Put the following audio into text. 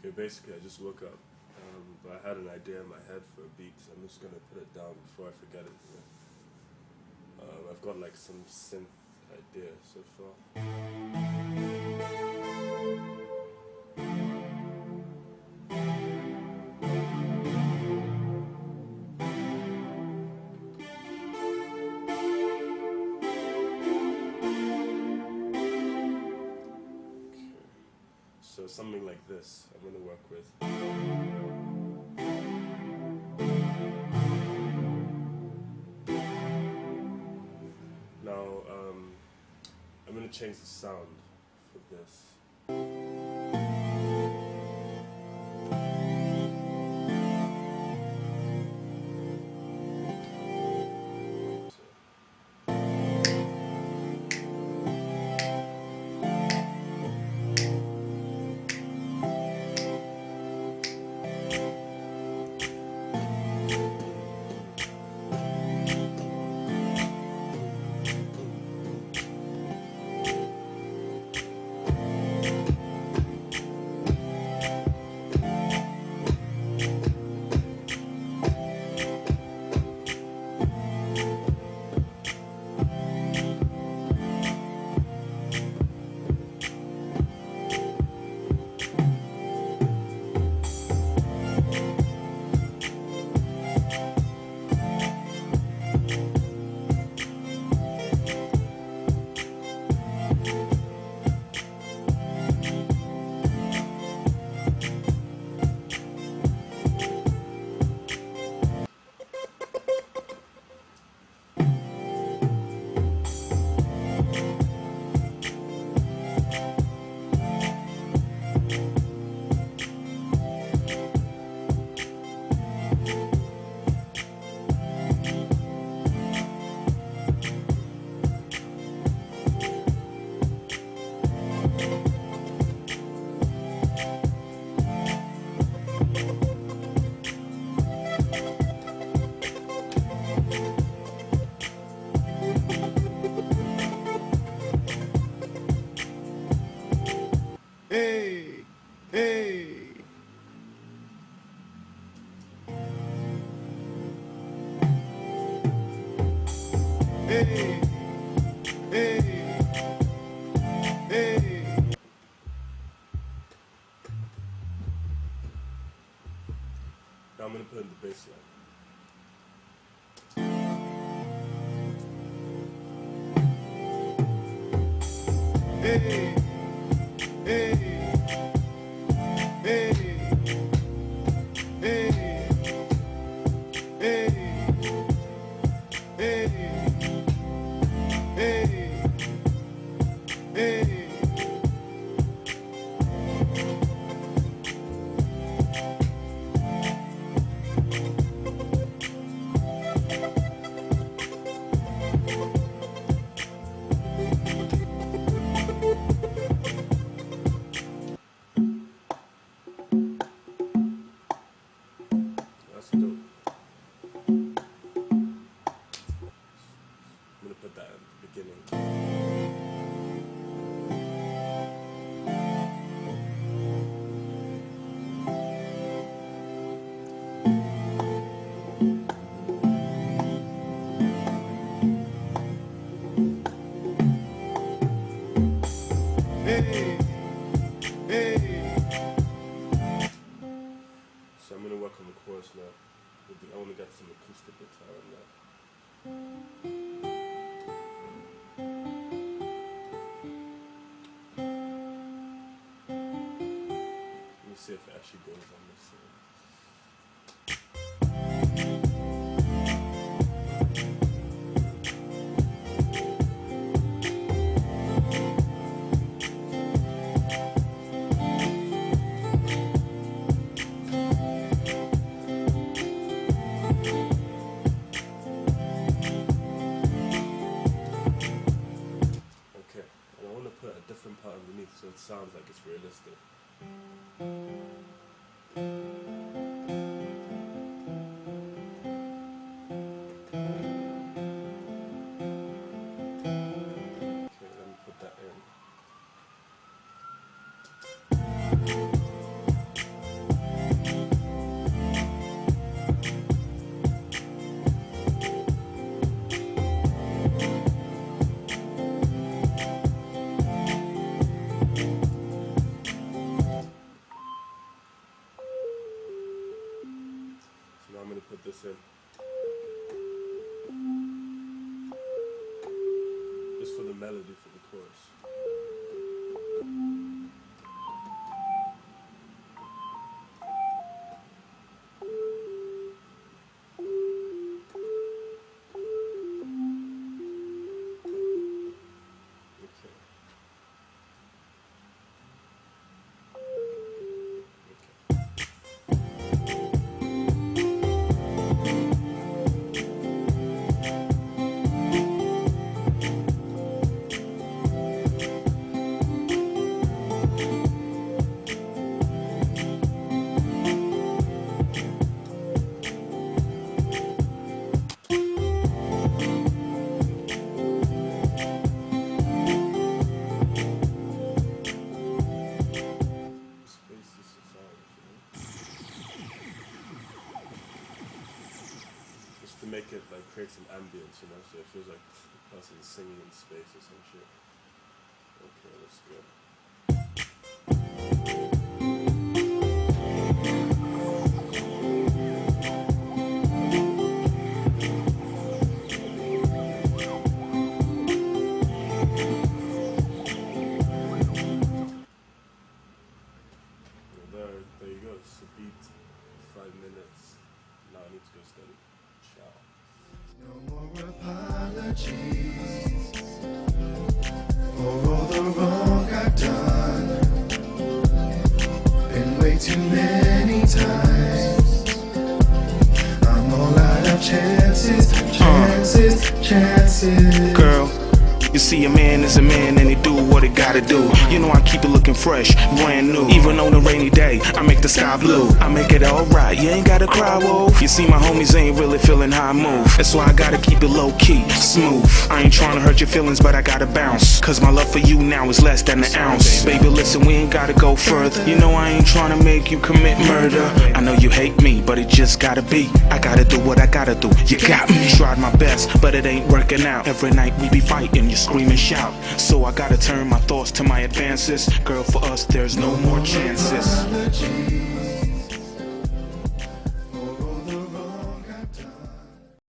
Okay, basically I just woke up, but I had an idea in my head for a beat, so I'm just gonna put it down before I forget it. I've got like some synth idea so far. So something like this I'm going to work with. Now I'm going to change the sound for this. Hey, hey. Hey, hey, hey. Now I'm going to put in the bass line. Hey, hey, hey, hey, hey, hey, hey, hey. That's dope. I'm going to put that at the beginning. Hey, hey. So I'm going to work on the chorus now. I want to get some acoustic guitar in there. Let me see if it actually goes on this side. Okay, and I want to put a different part underneath so it sounds like it's realistic. Okay, let me put that in. it like create some ambience, you know, so it feels like the person's singing in space or some shit. Okay, let's go. There you go. It's a beat, 5 minutes. Now I need to go study. Ciao. No more apologies for all the wrong I've done. Been way too many times. I'm all out of chances, chances. Girl, you see, a man is a man and he do what he gotta do. You know I keep it looking fresh, brand new. Even on a rainy day, I make the sky blue. I make it alright, you ain't gotta cry, wolf. You see, my homies ain't really feeling how I move. That's why I gotta keep it low-key, smooth. I ain't trying to hurt your feelings, but I gotta bounce. Cause my love for you now is less than an ounce. Baby, listen, we ain't gotta go further. You know I ain't trying to make you commit murder. I know you hate me, but it just gotta be. I gotta do what I gotta do, you got me. Tried my best, but it ain't working out. Every night we be fighting, you scream and shout. So I gotta turn my thoughts to my advances. Girl, for us there's no more chances.